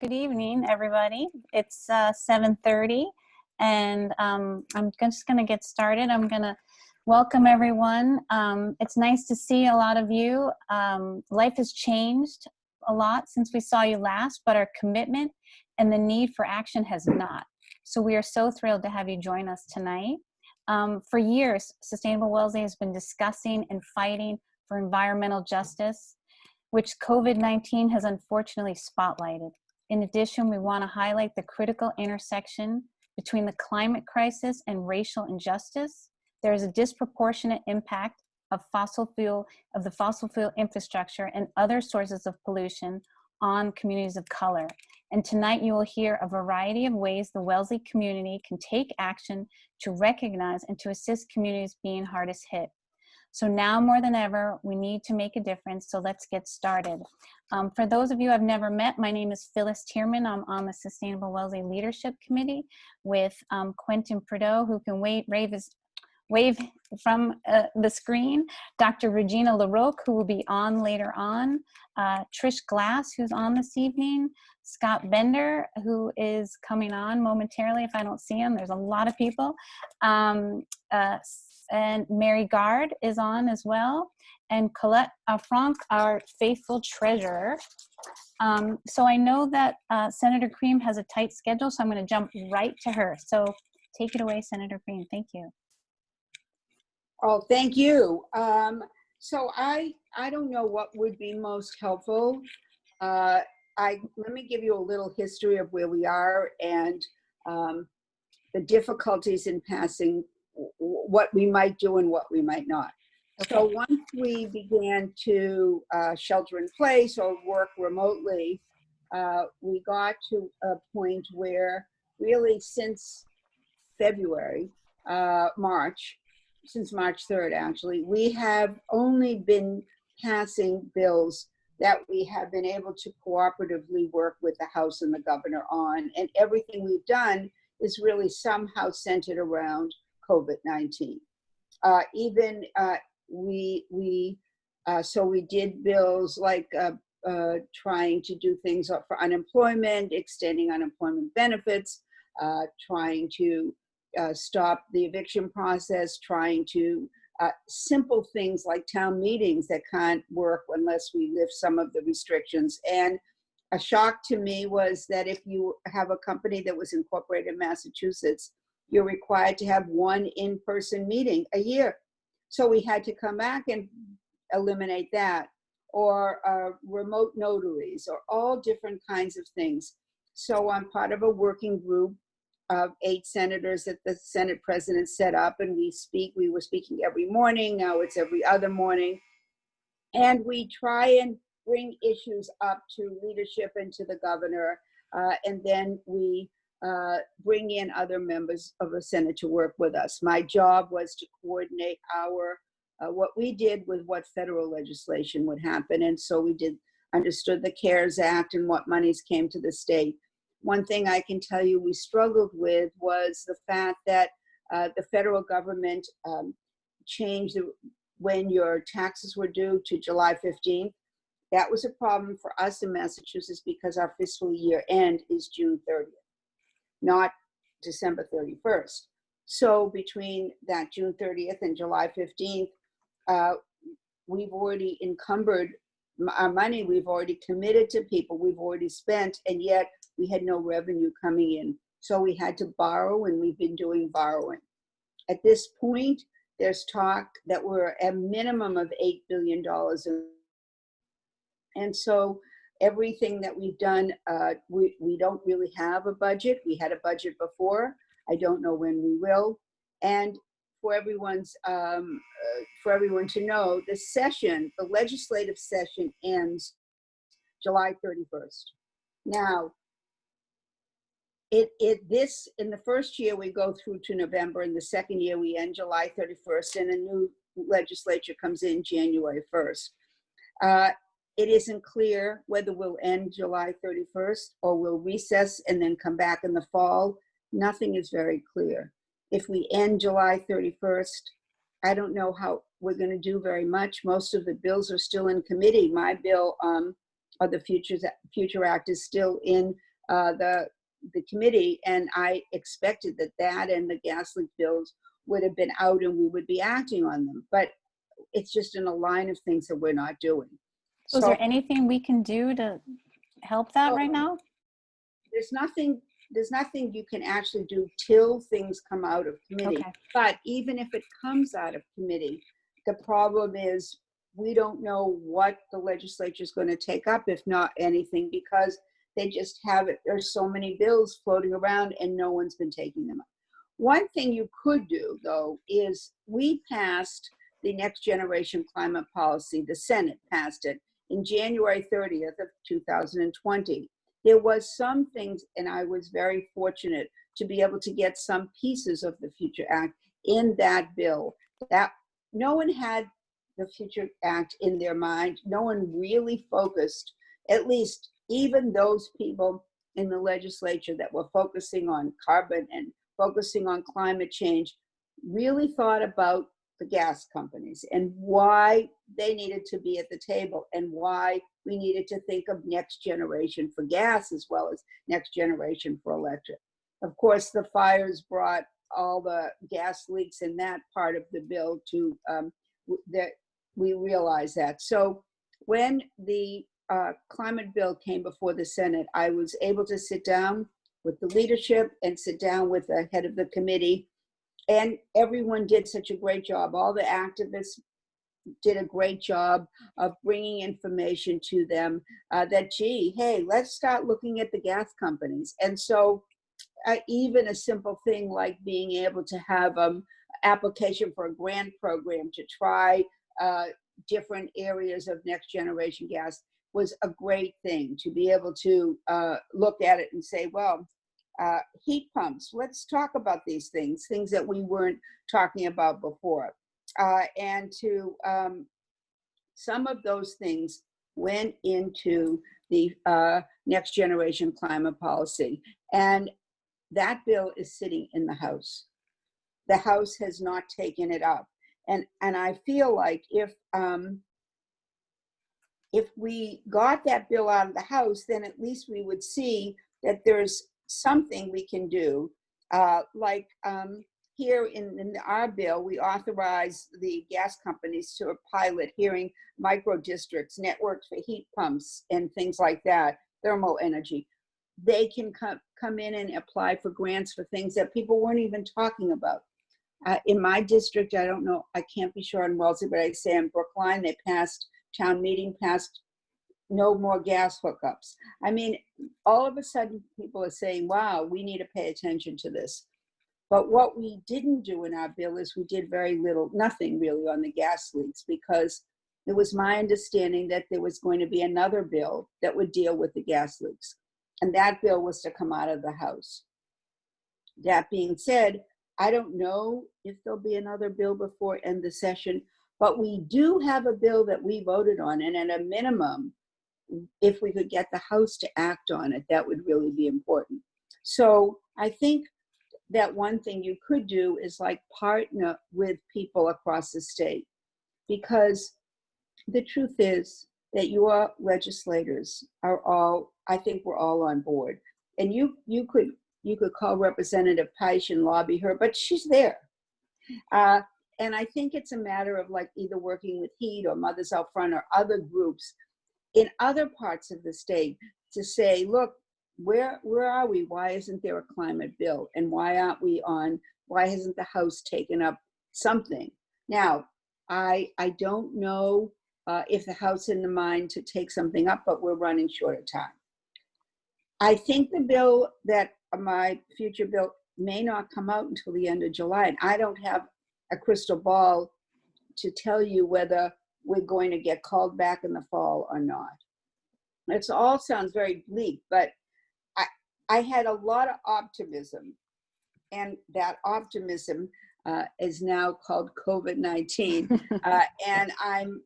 Good evening, everybody. It's 7:30, and I'm just going to get started. I'm going to welcome everyone. It's nice to see a lot of you. Life has changed a lot since we saw you last, but our commitment and the need for action has not. So we are so thrilled to have you join us tonight. For years, Sustainable Wellesley has been discussing and fighting for environmental justice, which COVID-19 has unfortunately spotlighted. In addition, we want to highlight the critical intersection between the climate crisis and racial injustice. There is a disproportionate impact of the fossil fuel infrastructure and other sources of pollution on communities of color. And tonight you will hear a variety of ways the Wellesley community can take action to recognize and to assist communities being hardest hit. So now more than ever, we need to make a difference, so let's get started. For those of you I've never met, my name is Phyllis Tierman. I'm on the Sustainable Wellesley Leadership Committee with Quentin Prideaux, who can wave from the screen, Dr. Regina LaRocque, who will be on later on, Trish Glass, who's on this evening, Scott Bender, who is coming on momentarily if I don't see him. There's a lot of people. And Mary Gard is on as well, and Colette Franck, our faithful treasurer. So I know that Senator Cream has a tight schedule, so I'm going to jump right to her. So take it away, Senator Cream. Thank you. Oh, thank you. So I don't know what would be most helpful. Let me give you a little history of where we are and the difficulties in passing what we might do and what we might not. Okay. So once we began to shelter in place or work remotely, we got to a point where really since February, since March 3rd actually, we have only been passing bills that we have been able to cooperatively work with the House and the governor on, and everything we've done is really somehow centered around COVID-19. So we did bills like trying to do things for unemployment, extending unemployment benefits, trying to stop the eviction process, trying to simple things like town meetings that can't work unless we lift some of the restrictions. And a shock to me was that if you have a company that was incorporated in Massachusetts, you're required to have one in-person meeting a year. So we had to come back and eliminate that, or remote notaries, or all different kinds of things. So I'm part of a working group of 8 senators that the Senate president set up, and we were speaking every morning. Now it's every other morning. And we try and bring issues up to leadership and to the governor, and then we bring in other members of the Senate to work with us. My job was to coordinate what we did with what federal legislation would happen. And so we understood the CARES Act and what monies came to the state. One thing I can tell you we struggled with was the fact that the federal government changed when your taxes were due to July 15th. That was a problem for us in Massachusetts because our fiscal year end is June 30th. Not December 31st. So between that June 30th and July 15th, we've already encumbered our money, we've already committed to people, we've already spent, and yet we had no revenue coming in. So we had to borrow, and we've been doing borrowing. At this point, there's talk that we're at a minimum of $8 billion. And so everything that we've done, we don't really have a budget. We had a budget before. I don't know when we will. And for everyone to know, the legislative session ends July 31st. Now, in the first year we go through to November, and the second year we end July 31st, and a new legislature comes in January 1st. It isn't clear whether we'll end July 31st or we'll recess and then come back in the fall. Nothing is very clear. If we end July 31st, I don't know how we're going to do very much. Most of the bills are still in committee. My bill, or the Future Act, is still in the committee, and I expected that and the gas leak bills would have been out and we would be acting on them. But it's just in a line of things that we're not doing. So is there anything we can do to help that right now? There's nothing you can actually do till things come out of committee. Okay. But even if it comes out of committee, the problem is we don't know what the legislature is going to take up, if not anything, because they just have it. There's so many bills floating around and no one's been taking them up. One thing you could do, though, is we passed the Next Generation Climate Policy. The Senate passed it in January 30th of 2020. There was some things, and I was very fortunate to be able to get some pieces of the Future Act in that bill. That no one had the Future Act in their mind. No one really focused, at least even those people in the legislature that were focusing on carbon and focusing on climate change, really thought about the gas companies and why they needed to be at the table and why we needed to think of next generation for gas as well as next generation for electric. Of course, the fires brought all the gas leaks in that part of the bill to that we realize that. So when the climate bill came before the Senate, I was able to sit down with the leadership and sit down with the head of the committee, and everyone did such a great job. All the activists did a great job of bringing information to them that, gee, hey, let's start looking at the gas companies. And so even a simple thing like being able to have application for a grant program to try different areas of next generation gas was a great thing, to be able to look at it and say, well, heat pumps, let's talk about these things that we weren't talking about before. And to some of those things went into the Next Generation Climate Policy. And that bill is sitting in the House. The House has not taken it up. And I feel like if we got that bill out of the House, then at least we would see that there's something we can do. Here in our bill, we authorize the gas companies to pilot hearing micro districts, networks for heat pumps and things like that, thermal energy. They can come in and apply for grants for things that people weren't even talking about. In my district, I don't know, I can't be sure in Wellesley, but I say in Brookline, they passed, town meeting passed no more gas hookups. I mean, all of a sudden people are saying, wow, we need to pay attention to this. But what we didn't do in our bill is we did very little, nothing really on the gas leaks, because it was my understanding that there was going to be another bill that would deal with the gas leaks. And that bill was to come out of the House. That being said, I don't know if there'll be another bill before end the session, but we do have a bill that we voted on, and at a minimum, if we could get the House to act on it, that would really be important. So I think that one thing you could do is like partner with people across the state, because the truth is that your legislators are all, I think we're all on board. And you could call Representative Peisch and lobby her, but she's there. And I think it's a matter of like either working with HEAT or Mothers Out Front or other groups in other parts of the state to say, look, where are we? Why isn't there a climate bill? And why hasn't the House taken up something? Now, I don't know if the House in the mind to take something up, but we're running short of time. I think the bill that my future bill may not come out until the end of July. And I don't have a crystal ball to tell you whether we're going to get called back in the fall or not. It all sounds very bleak, but I had a lot of optimism, and that optimism is now called COVID-19. And I'm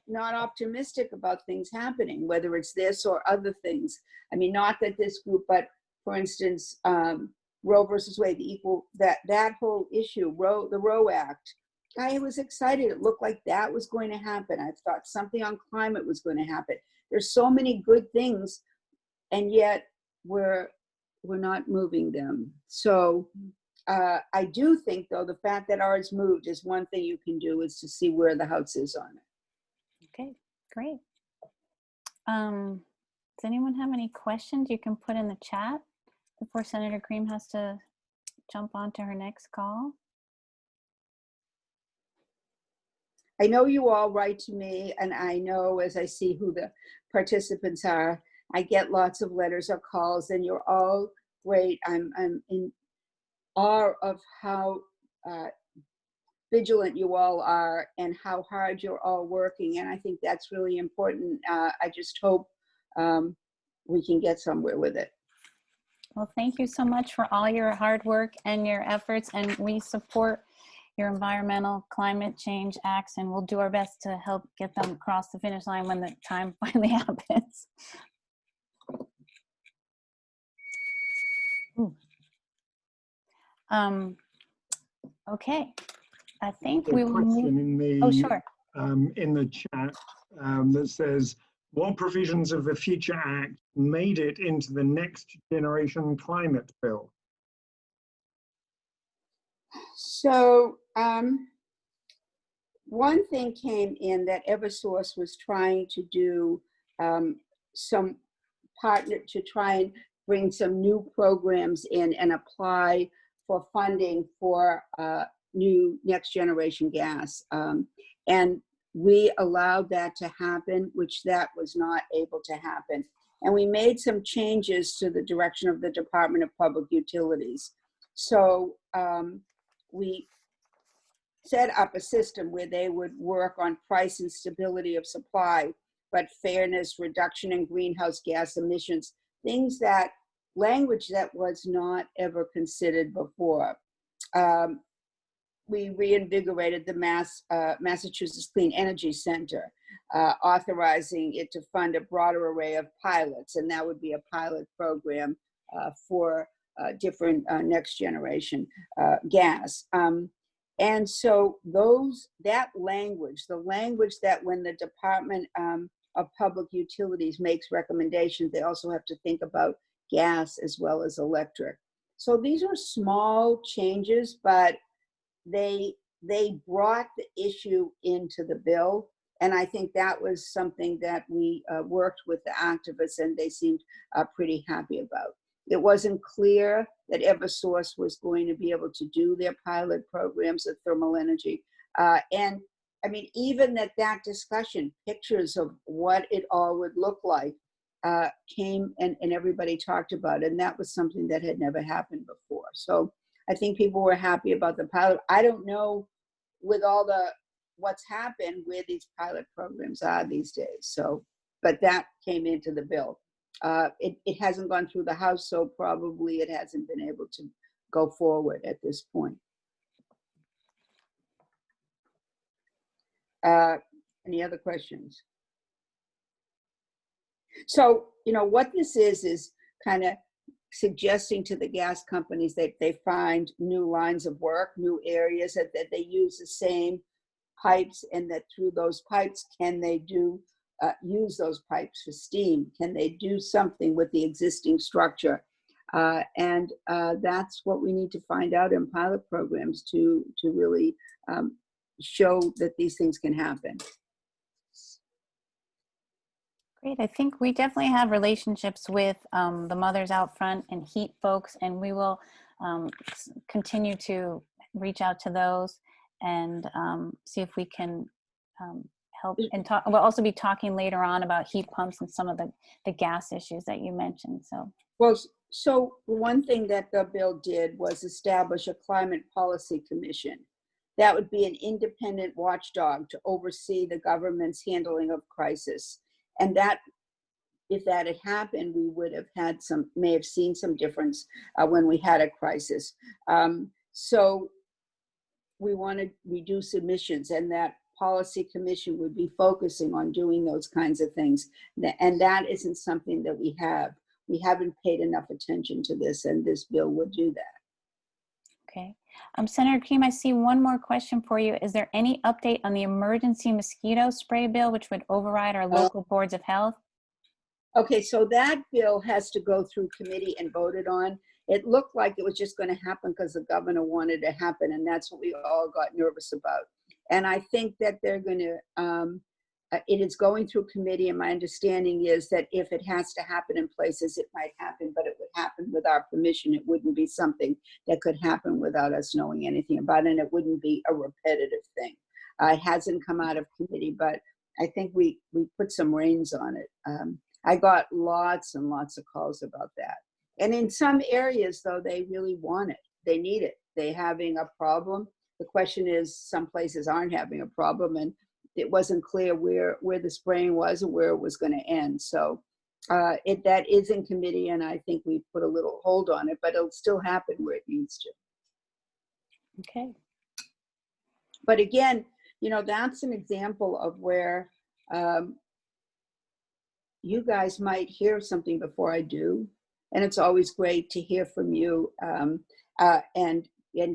not optimistic about things happening, whether it's this or other things. I mean, not that this group, but for instance, Roe versus Wade, that whole issue, the Roe Act. I was excited. It looked like that was going to happen. I thought something on climate was going to happen. There's so many good things, and yet we're not moving them. So I do think, though, the fact that ours moved is one thing you can do, is to see where the house is on it. Okay, great. Does anyone have any questions you can put in the chat before Senator Cream has to jump on to her next call? I know you all write to me, and I know as I see who the participants are, I get lots of letters or calls, and you're all great. I'm in awe of how vigilant you all are and how hard you're all working, and I think that's really important. I just hope we can get somewhere with it. Well, thank you so much for all your hard work and your efforts, and we support your environmental climate change acts, and we'll do our best to help get them across the finish line when the time finally happens. Okay, I think we will move. In the, oh, sure. In the chat that says, what provisions of the Future Act made it into the Next Generation Climate Bill? So one thing came in that Eversource was trying to do some partner to try and bring some new programs in and apply for funding for new next generation gas. And we allowed that to happen, which that was not able to happen. And we made some changes to the direction of the Department of Public Utilities. So we set up a system where they would work on price and stability of supply, but fairness, reduction in greenhouse gas emissions, things that, language that was not ever considered before. We reinvigorated the Massachusetts Clean Energy Center, authorizing it to fund a broader array of pilots, and that would be a pilot program for different next generation gas. And so that language, the language that when the Department of Public Utilities makes recommendations, they also have to think about gas as well as electric. So these are small changes, but they brought the issue into the bill. And I think that was something that we worked with the activists, and they seemed pretty happy about. It wasn't clear that Eversource was going to be able to do their pilot programs of thermal energy. And I mean, even that discussion, pictures of what it all would look like came and everybody talked about it. And that was something that had never happened before. So I think people were happy about the pilot. I don't know with all what's happened where these pilot programs are these days. So, but that came into the bill. It hasn't gone through the House, so probably it hasn't been able to go forward at this point. Any other questions? So, you know, what this is kind of suggesting to the gas companies that they find new lines of work, new areas, that they use the same pipes, and that through those pipes, can they use those pipes for steam? Can they do something with the existing structure? And that's what we need to find out in pilot programs to really show that these things can happen. Great. I think we definitely have relationships with the Mothers Out Front and HEAT folks, and we will continue to reach out to those and see if we can help and talk. We'll also be talking later on about heat pumps and some of the gas issues that you mentioned. So, well, so one thing that the bill did was establish a climate policy commission. That would be an independent watchdog to oversee the government's handling of crisis. And that, if that had happened, we would have had may have seen some difference when we had a crisis. So we want to reduce emissions, and that policy commission would be focusing on doing those kinds of things. And that isn't something that we have. We haven't paid enough attention to this, and this bill would do that. Okay. Senator Cream, I see one more question for you. Is there any update on the emergency mosquito spray bill, which would override our local boards of health? Okay, so that bill has to go through committee and voted on. It looked like it was just going to happen because the governor wanted it to happen, and that's what we all got nervous about. And I think that they're going to, it is going through committee, and my understanding is that if it has to happen in places, it might happen, but it would happen with our permission. It wouldn't be something that could happen without us knowing anything about it, and it wouldn't be a repetitive thing. It hasn't come out of committee, but I think we put some reins on it. I got lots and lots of calls about that. And in some areas, though, they really want it. They need it. They're having a problem. The question is, some places aren't having a problem, and it wasn't clear where the spraying was and where it was going to end. So that is in committee, and I think we put a little hold on it, but it'll still happen where it needs to. Okay. But again, you know, that's an example of where you guys might hear something before I do. And it's always great to hear from you and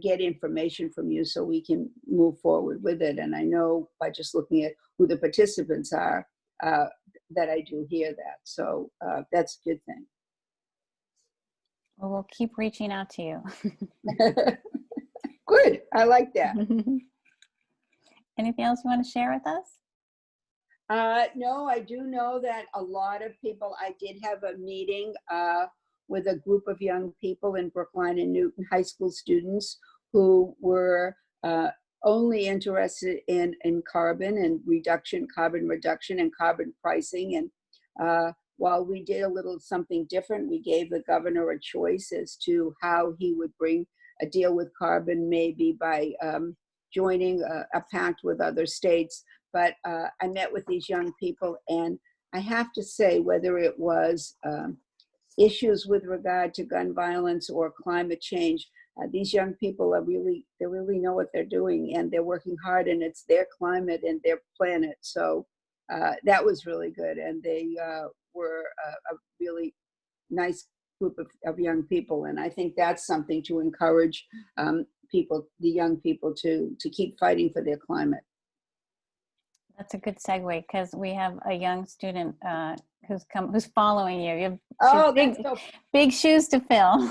get information from you so we can move forward with it. And I know by just looking at who the participants are, that I do hear that. So that's a good thing. Well, we'll keep reaching out to you. Good, I like that. Anything else you want to share with us? No, I do know that a lot of people, I did have a meeting with a group of young people in Brookline and Newton high school students who were only interested in carbon reduction and carbon pricing. And while we did a little something different, we gave the governor a choice as to how he would bring a deal with carbon, maybe by joining a pact with other states. But I met with these young people, and I have to say, whether it was issues with regard to gun violence or climate change, these young people they really know what they're doing, and they're working hard, and it's their climate and their planet. So that was really good, and they were a really nice group of young people, and I think that's something to encourage the young people to keep fighting for their climate. That's a good segue, because we have a young student who's following you. You Oh, have big shoes to fill.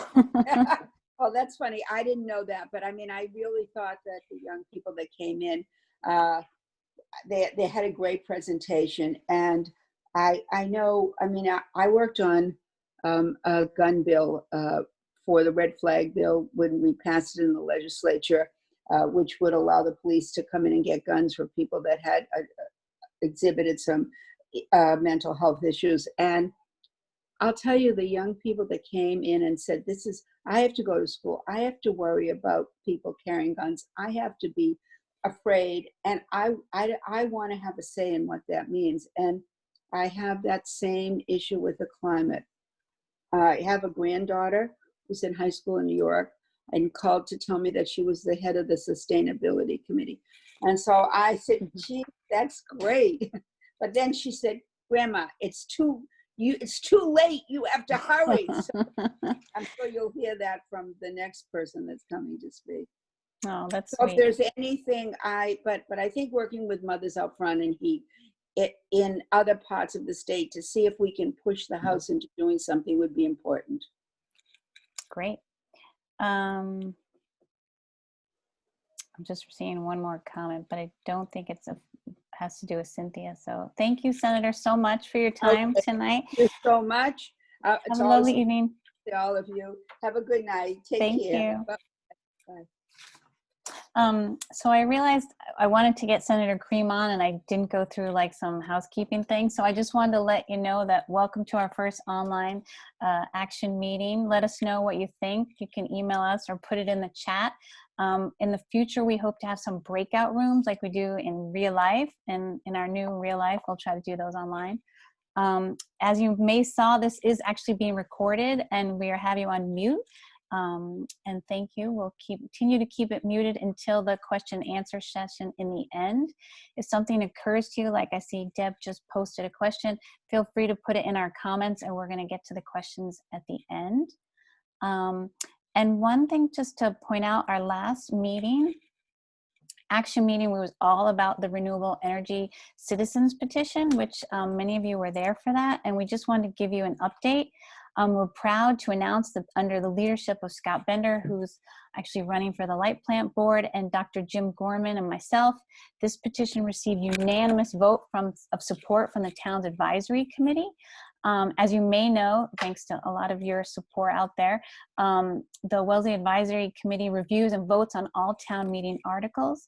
Oh, that's funny. I didn't know that, but I mean, I really thought that the young people that came in, they had a great presentation, and I know. I mean, I worked on a gun bill for the red flag bill when we passed it in the legislature. Which would allow the police to come in and get guns for people that had exhibited some mental health issues. And I'll tell you, the young people that came in and said, I have to go to school. I have to worry about people carrying guns. I have to be afraid. And I want to have a say in what that means. And I have that same issue with the climate. I have a granddaughter who's in high school in New York, and called to tell me that she was the head of the sustainability committee. And so I said, gee, that's great. But then she said, Grandma, it's too late. You have to hurry. So I'm sure you'll hear that from the next person that's coming to speak. Oh, that's so sweet. If there's anything, but I think working with Mothers Out Front and in other parts of the state to see if we can push the House into doing something would be important. Great. I'm just seeing one more comment, but I don't think has to do with Cynthia. So thank you, Senator, so much for your time tonight. Thank you so much. Have a lovely evening. To all of you. Have a good night. Take care. Thank you. Bye. So I realized I wanted to get Senator Cream on, and I didn't go through like some housekeeping things. So I just wanted to let you know that welcome to our first online action meeting. Let us know what you think. You can email us or put it in the chat. In the future, we hope to have some breakout rooms like we do in real life, and in our new real life, we'll try to do those online. As you may saw, this is actually being recorded, and we are having you on mute. And thank you. We'll continue to keep it muted until the question and answer session in the end. If something occurs to you, like I see Deb just posted a question, feel free to put it in our comments, and we're going to get to the questions at the end. And one thing just to point out, our last meeting action meeting was all about the renewable energy citizens petition, which many of you were there for that. And we just wanted to give you an update. We're proud to announce that under the leadership of Scott Bender, who's actually running for the Light Plant Board, and Dr. Jim Gorman and myself, this petition received unanimous vote of support from the town's advisory committee. As you may know, thanks to a lot of your support out there, the Wellesley Advisory Committee reviews and votes on all town meeting articles.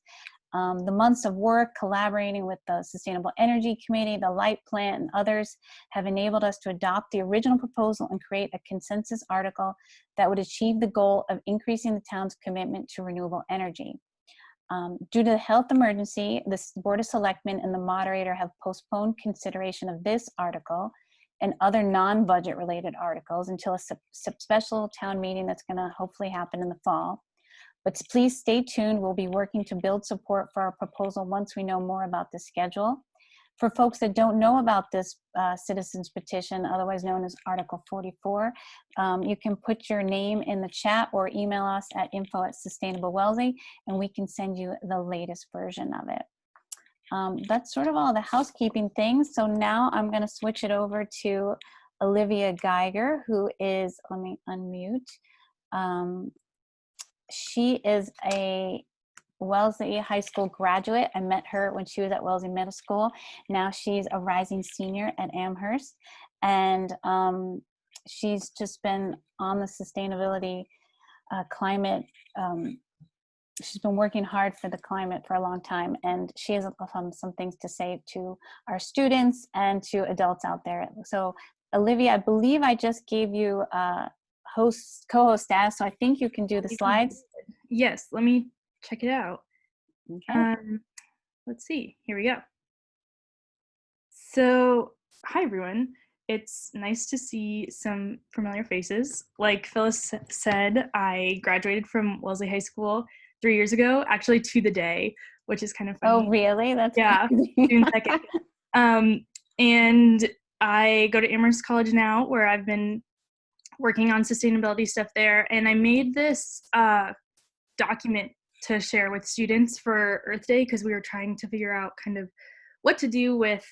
The months of work collaborating with the Sustainable Energy Committee, the Light Plant, and others have enabled us to adopt the original proposal and create a consensus article that would achieve the goal of increasing the town's commitment to renewable energy. Due to the health emergency, the Board of Selectmen and the moderator have postponed consideration of this article and other non-budget related articles until a special town meeting that's going to hopefully happen in the fall. But please stay tuned. We'll be working to build support for our proposal once we know more about the schedule. For folks that don't know about this citizens petition, otherwise known as Article 44, you can put your name in the chat or email us at info@sustainablewellesley, and we can send you the latest version of it. That's sort of all the housekeeping things. So now I'm going to switch it over to Olivia Geiger, who is, let me unmute. She is a Wellesley High School graduate. I met her when she was at Wellesley Middle School. Now she's a rising senior at Amherst. And she's just been on the sustainability climate. She's been working hard for the climate for a long time. And she has some things to say to our students and to adults out there. So Olivia, I believe I just gave you co-host status, so I think you can do the slides. Yes, let me check it out. Okay. Let's see, here we go. So, hi everyone. It's nice to see some familiar faces. Like Phyllis said, I graduated from Wellesley High School 3 years ago, actually to the day, which is kind of funny. Oh, really? That's yeah, June 2nd. And I go to Amherst College now, where I've been working on sustainability stuff there. And I made this document to share with students for Earth Day, because we were trying to figure out kind of what to do with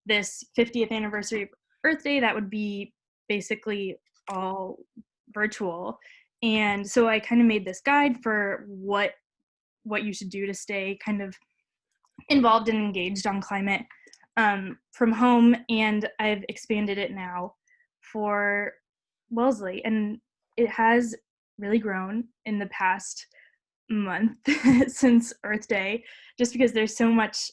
this 50th anniversary of Earth Day that would be basically all virtual. And so I kind of made this guide for what you should do to stay kind of involved and engaged on climate from home. And I've expanded it now for Wellesley, and it has really grown in the past month since Earth Day, just because there's so much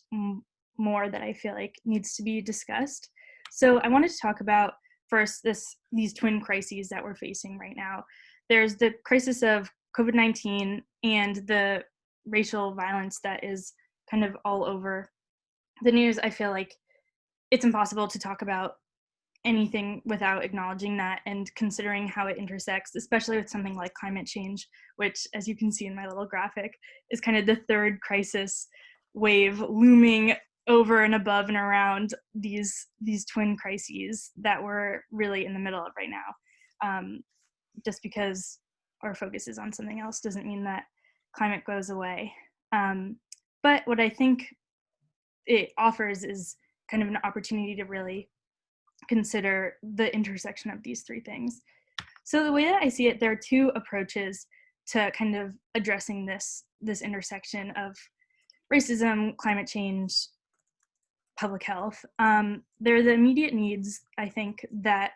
more that I feel like needs to be discussed. So I wanted to talk about first these twin crises that we're facing right now. There's the crisis of COVID-19 and the racial violence that is kind of all over the news. I feel like it's impossible to talk about anything without acknowledging that and considering how it intersects, especially with something like climate change, which, as you can see in my little graphic, is kind of the third crisis wave looming over and above and around these twin crises that we're really in the middle of right now. Just because our focus is on something else doesn't mean that climate goes away. But what I think it offers is kind of an opportunity to really consider the intersection of these three things. So the way that I see it, there are two approaches to kind of addressing this intersection of racism, climate change, public health. There are the immediate needs, I think, that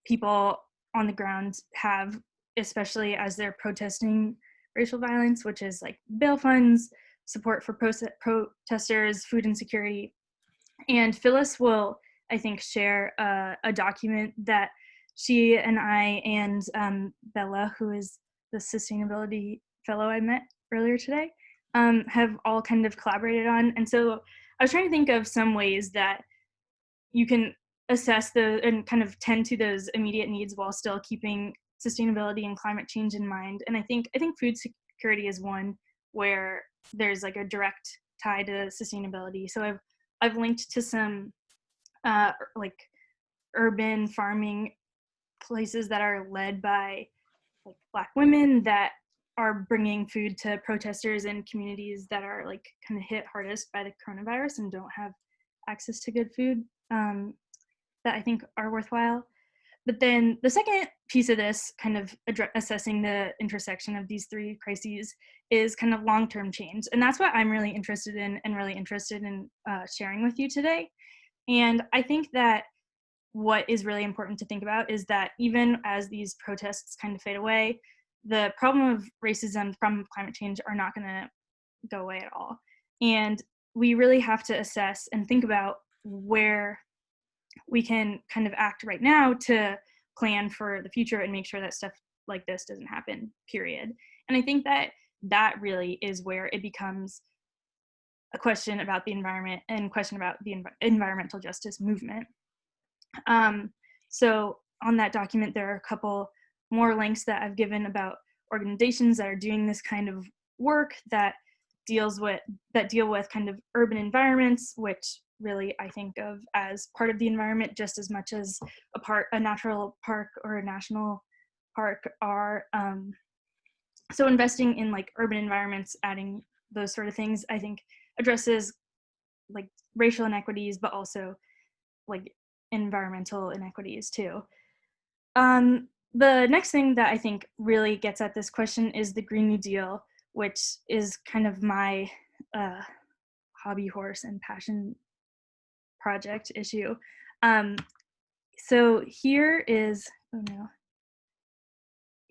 people on the ground have, especially as they're protesting racial violence, which is like bail funds, support for protesters, food insecurity. And Phyllis will, I think, share a document that she and I and Bella, who is the sustainability fellow I met earlier today, have all kind of collaborated on. And so I was trying to think of some ways that you can assess and kind of tend to those immediate needs while still keeping sustainability and climate change in mind. And I think food security is one where there's like a direct tie to sustainability. So I've linked to some like urban farming places that are led by like Black women that are bringing food to protesters in communities that are like kind of hit hardest by the coronavirus and don't have access to good food that I think are worthwhile. But then the second piece of this, kind of assessing the intersection of these three crises, is kind of long-term change. And that's what I'm really interested in and really interested in sharing with you today. And I think that what is really important to think about is that even as these protests kind of fade away, the problem of racism, the problem of climate change are not going to go away at all. And we really have to assess and think about where we can kind of act right now to plan for the future and make sure that stuff like this doesn't happen, period. And I think that that really is where it becomes a question about the environment and question about the environmental justice movement. So on that document, there are a couple more links that I've given about organizations that are doing this kind of work that deal with kind of urban environments, which really I think of as part of the environment just as much as a natural park or a national park are. So investing in like urban environments, adding those sort of things, I think addresses like racial inequities, but also like environmental inequities too. The next thing that I think really gets at this question is the Green New Deal, which is kind of my hobby horse and passion project issue. So here is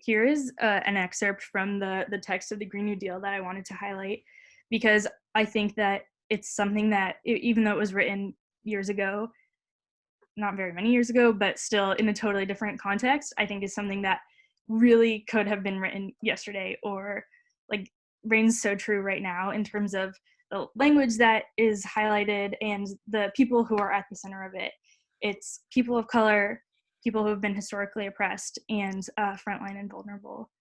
an excerpt from the text of the Green New Deal that I wanted to highlight, because I think that it's something that, even though it was written years ago, not very many years ago, but still in a totally different context, I think is something that really could have been written yesterday, or like reigns so true right now in terms of the language that is highlighted and the people who are at the center of it. It's people of color, people who have been historically oppressed, and frontline and vulnerable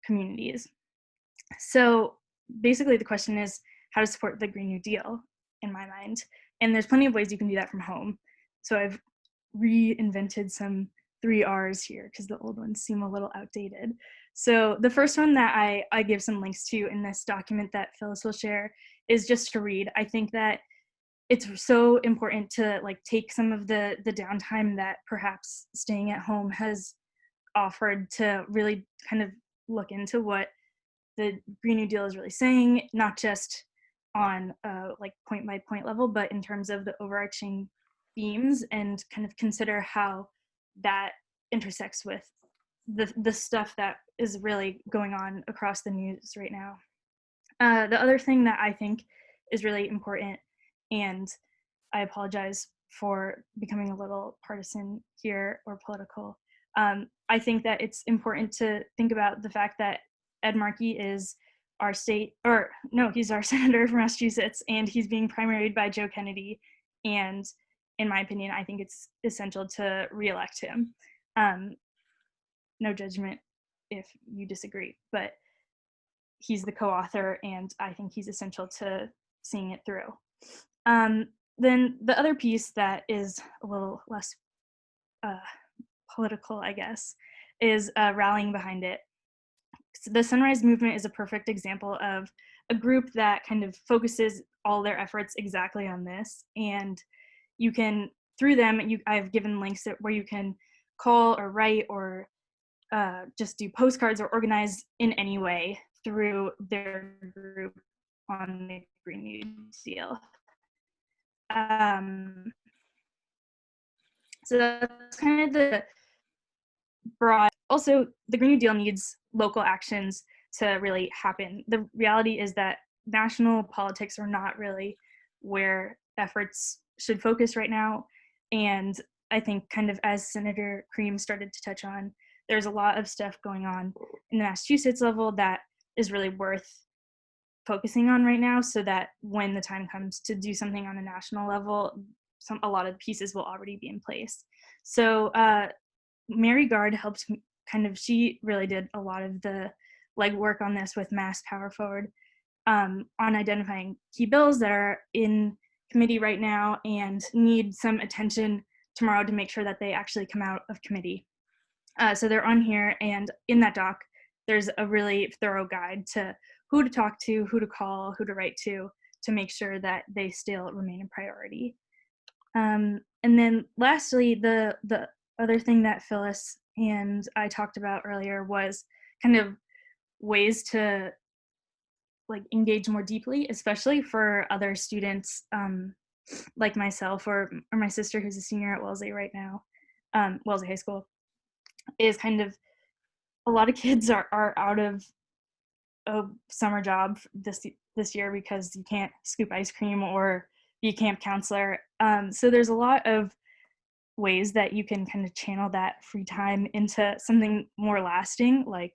communities. So basically the question is how to support the Green New Deal, in my mind. And there's plenty of ways you can do that from home. So I've reinvented some 3 R's here because the old ones seem a little outdated. So the first one that I give some links to in this document that Phyllis will share is just to read. I think that it's so important to like take some of the downtime that perhaps staying at home has offered to really kind of look into what the Green New Deal is really saying, not just on like point by point level, but in terms of the overarching themes, and kind of consider how that intersects with the stuff that is really going on across the news right now. The other thing that I think is really important, and I apologize for becoming a little partisan here or political, I think that it's important to think about the fact that Ed Markey is our he's our senator from Massachusetts, and he's being primaried by Joe Kennedy. And in my opinion, I think it's essential to re-elect him. No judgment if you disagree, but he's the co-author, and I think he's essential to seeing it through. Then the other piece that is a little less political, I guess, is rallying behind it. The Sunrise Movement is a perfect example of a group that kind of focuses all their efforts exactly on this, and you can, through them, I've given links where you can call or write or just do postcards or organize in any way through their group on the Green New Deal. So that's kind of the broad. Also, the Green New Deal needs local actions to really happen. The reality is that national politics are not really where efforts should focus right now. And I think, kind of as Senator Cream started to touch on, there's a lot of stuff going on in the Massachusetts level that is really worth focusing on right now, so that when the time comes to do something on a national level, a lot of pieces will already be in place. So Mary Gard helped she really did a lot of the legwork on this with Mass Power Forward, on identifying key bills that are in committee right now and need some attention tomorrow to make sure that they actually come out of committee. So they're on here, and in that doc, there's a really thorough guide to who to talk to, who to call, who to write to make sure that they still remain a priority. And then lastly, the other thing that Phyllis and I talked about earlier was kind of ways to like engage more deeply, especially for other students like myself or my sister who's a senior at Wellesley right now, Wellesley High School, is kind of a lot of kids are out of a summer job this year because you can't scoop ice cream or be a camp counselor. So there's a lot of ways that you can kind of channel that free time into something more lasting, like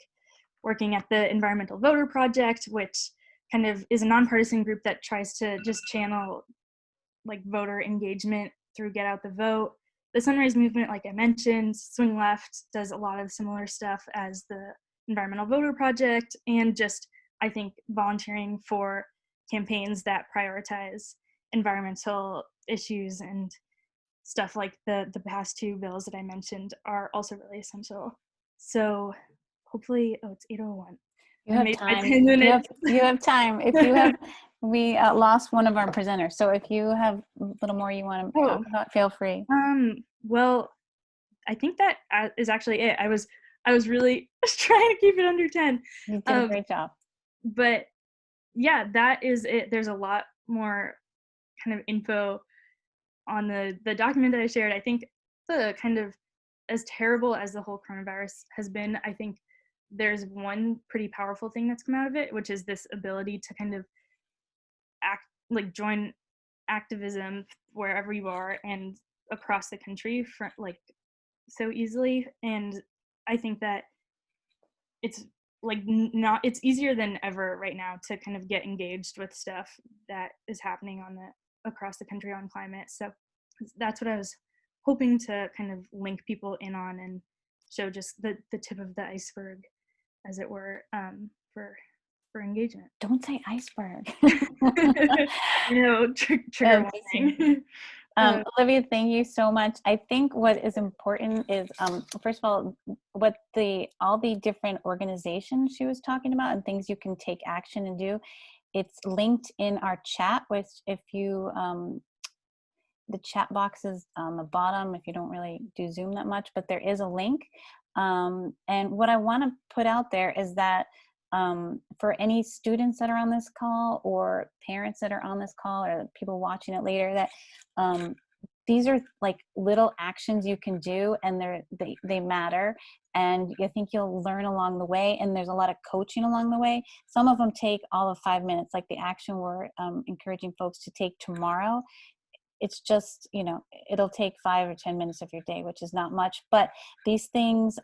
working at the Environmental Voter Project, which kind of is a nonpartisan group that tries to just channel like voter engagement through Get Out the Vote. The Sunrise Movement, like I mentioned, Swing Left does a lot of similar stuff as the Environmental Voter Project, and just, I think, volunteering for campaigns that prioritize environmental issues and stuff like the past two bills that I mentioned are also really essential. So hopefully, it's 8:01. You have Maybe time. 10 minutes. You have time. If you have, we lost one of our presenters. So if you have a little more you want to talk about, feel free. Well, I think that is actually it. I was really trying to keep it under 10. You did a great job. But yeah, that is it. There's a lot more kind of info on the document that I shared. I think the kind of, as terrible as the whole coronavirus has been, I think there's one pretty powerful thing that's come out of it, which is this ability to kind of join activism wherever you are and across the country for like so easily. And I think that it's like it's easier than ever right now to kind of get engaged with stuff that is happening across the country on climate. So that's what I was hoping to kind of link people in on and show just the tip of the iceberg, as it were, for engagement. Don't say iceberg. Trigger warning. Olivia, thank you so much. I think what is important is, first of all, what all the different organizations she was talking about and things you can take action and do. It's linked in our chat, which if you, the chat box is on the bottom if you don't really do Zoom that much, but there is a link. And what I want to put out there is that for any students that are on this call or parents that are on this call or people watching it later, that these are like little actions you can do, and they matter, and I think you'll learn along the way, and there's a lot of coaching along the way. Some of them take all of 5 minutes, like the action we're encouraging folks to take tomorrow. It's just, it'll take 5 or 10 minutes of your day, which is not much, but these things,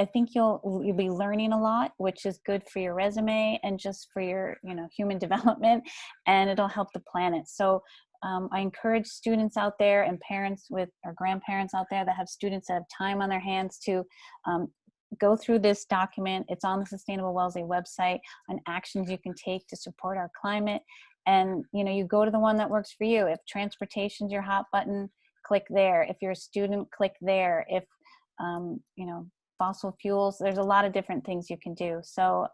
I think you'll be learning a lot, which is good for your resume and just for your, human development, and it'll help the planet. So I encourage students out there and parents or grandparents out there that have students that have time on their hands to go through this document. It's on the Sustainable Wellesley website on actions you can take to support our climate. And, you go to the one that works for you. If transportation's your hot button, click there. If you're a student, click there. If, fossil fuels, there's a lot of different things you can do. So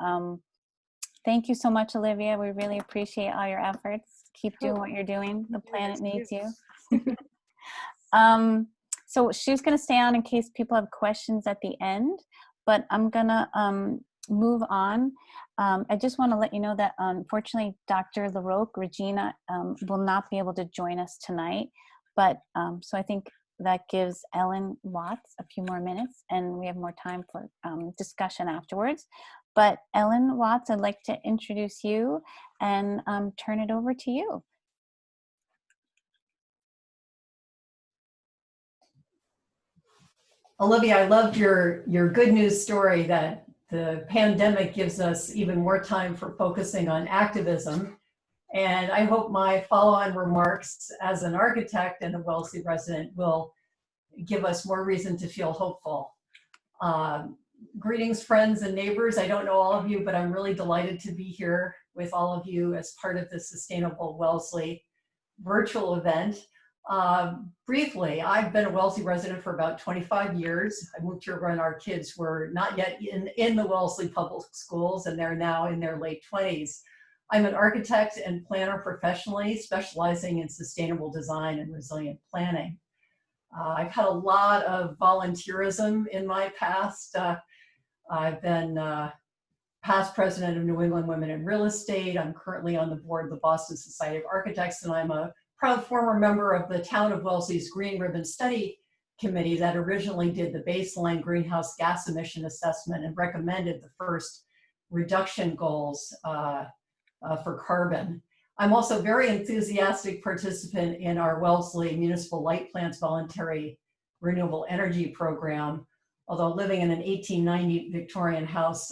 thank you so much, Olivia. We really appreciate all your efforts. Keep doing what you're doing. The planet needs you. So she's going to stay on in case people have questions at the end, but I'm going to move on. I just want to let you know that unfortunately, Dr. LaRoque, Regina, will not be able to join us tonight, but so I think that gives Ellen Watts a few more minutes, and we have more time for discussion afterwards. But Ellen Watts, I'd like to introduce you and turn it over to you. Olivia, I loved your good news story that the pandemic gives us even more time for focusing on activism. And I hope my follow-on remarks as an architect and a Wellesley resident will give us more reason to feel hopeful. Greetings, friends and neighbors. I don't know all of you, but I'm really delighted to be here with all of you as part of the Sustainable Wellesley virtual event. Briefly, I've been a Wellesley resident for about 25 years. I moved here when our kids were not yet in the Wellesley public schools, and they're now in their late 20s. I'm an architect and planner professionally, specializing in sustainable design and resilient planning. I've had a lot of volunteerism in my past. I've been past president of New England Women in Real Estate. I'm currently on the board of the Boston Society of Architects, and I'm a proud former member of the Town of Wellesley's Green Ribbon Study Committee that originally did the baseline greenhouse gas emission assessment and recommended the first reduction goals for carbon. I'm also a very enthusiastic participant in our Wellesley Municipal Light Plants Voluntary Renewable Energy Program, although living in an 1890 Victorian house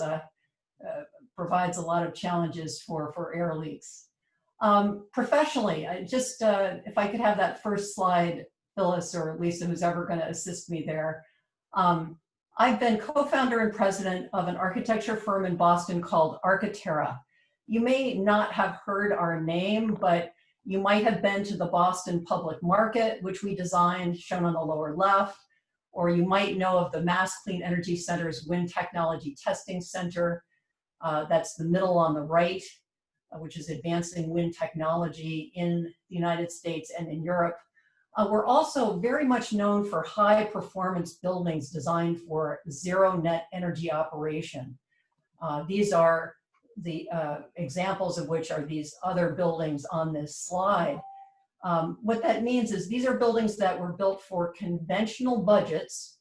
provides a lot of challenges for air leaks. Professionally, if I could have that first slide, Phyllis or Lisa, who's ever going to assist me there. I've been co-founder and president of an architecture firm in Boston called Architera. You may not have heard our name, but you might have been to the Boston Public Market, which we designed, shown on the lower left, or you might know of the Mass Clean Energy Center's Wind Technology Testing Center. That's the middle on the right, which is advancing wind technology in the United States and in Europe. We're also very much known for high performance buildings designed for zero net energy operation. These are the examples of which are these other buildings on this slide. What that means is these are buildings that were built for conventional budgets.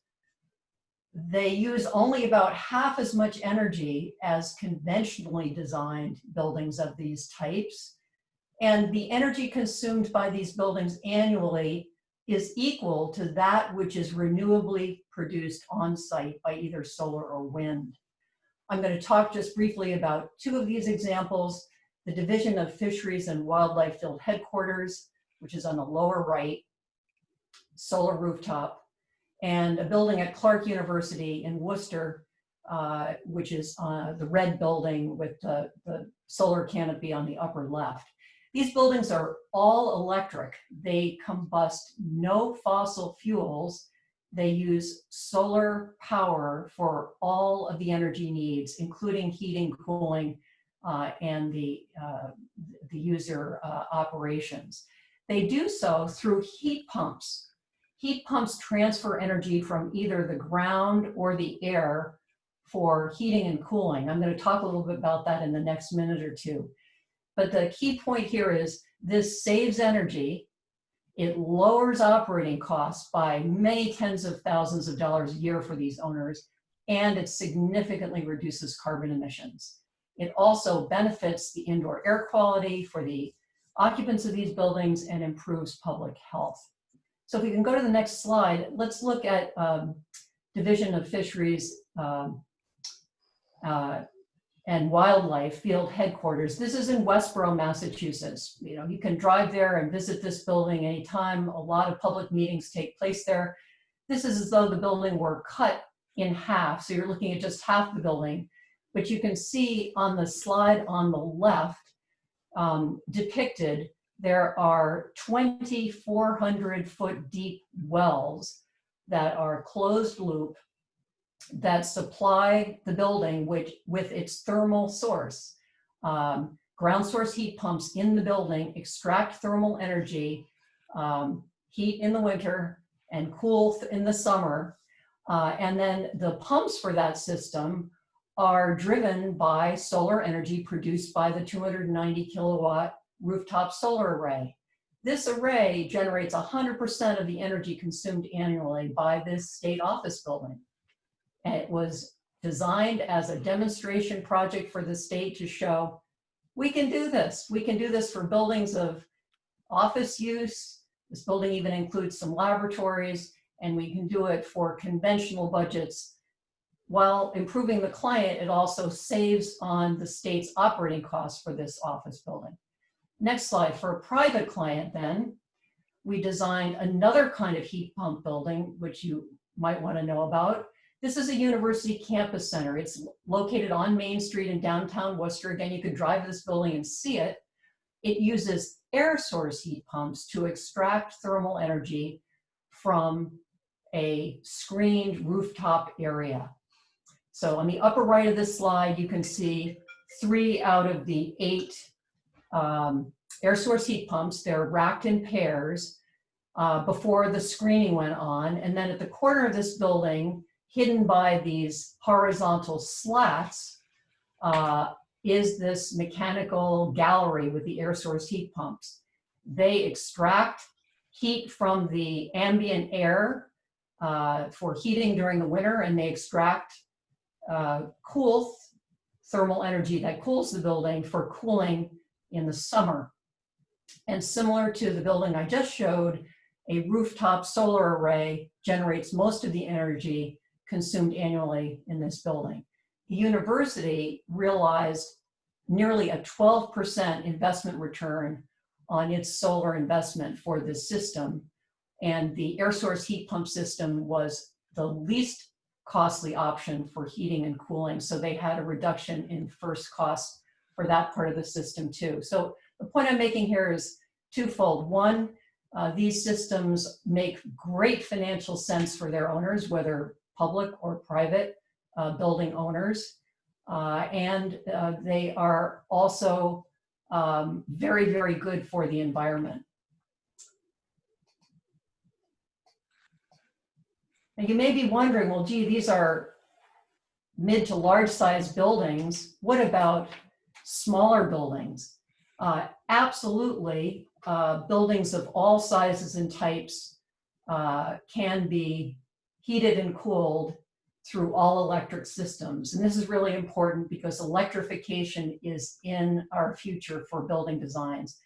They use only about half as much energy as conventionally designed buildings of these types. And the energy consumed by these buildings annually is equal to that which is renewably produced on site by either solar or wind. I'm going to talk just briefly about two of these examples: the Division of Fisheries and Wildlife Field Headquarters, which is on the lower right, solar rooftop, and a building at Clark University in Worcester, which is the red building with the solar canopy on the upper left. These buildings are all electric. They combust no fossil fuels. They use solar power for all of the energy needs, including heating, cooling, and the user operations. They do so through heat pumps. Heat pumps transfer energy from either the ground or the air for heating and cooling. I'm going to talk a little bit about that in the next minute or two. But the key point here is this saves energy. It lowers operating costs by many tens of thousands of dollars a year for these owners, and it significantly reduces carbon emissions. It also benefits the indoor air quality for the occupants of these buildings and improves public health. So if we can go to the next slide, let's look at Division of Fisheries and Wildlife Field Headquarters. This is in Westboro, Massachusetts. You can drive there and visit this building anytime. A lot of public meetings take place there. This is as though the building were cut in half. So you're looking at just half the building, but you can see on the slide on the left depicted, there are 2,400 foot deep wells that are closed loop that supply the building with its thermal source. Ground source heat pumps in the building extract thermal energy, heat in the winter and cool in the summer. And then the pumps for that system are driven by solar energy produced by the 290 kilowatt rooftop solar array. This array generates 100% of the energy consumed annually by this state office building. And it was designed as a demonstration project for the state to show, we can do this. We can do this for buildings of office use. This building even includes some laboratories, and we can do it for conventional budgets. While improving the client, it also saves on the state's operating costs for this office building. Next slide. For a private client then, we designed another kind of heat pump building, which you might want to know about. This is a university campus center. It's located on Main Street in downtown Worcester. Again, you could drive to this building and see it. it uses air source heat pumps to extract thermal energy from a screened rooftop area. So on the upper right of this slide, you can see 3 out of the 8 air source heat pumps. They're racked in pairs before the screening went on. And then at the corner of this building, hidden by these horizontal slats, is this mechanical gallery with the air source heat pumps. They extract heat from the ambient air for heating during the winter, and they extract cool thermal energy that cools the building for cooling in the summer. And similar to the building I just showed, a rooftop solar array generates most of the energy consumed annually in this building. The university realized nearly a 12% investment return on its solar investment for this system. And the air source heat pump system was the least costly option for heating and cooling. So they had a reduction in first cost for that part of the system too. So the point I'm making here is twofold. One, these systems make great financial sense for their owners, whether public or private building owners. And they are also very, very good for the environment. Now you may be wondering, well, gee, these are mid to large size buildings. What about smaller buildings? Absolutely, buildings of all sizes and types can be heated and cooled through all electric systems. And this is really important because electrification is in our future for building designs.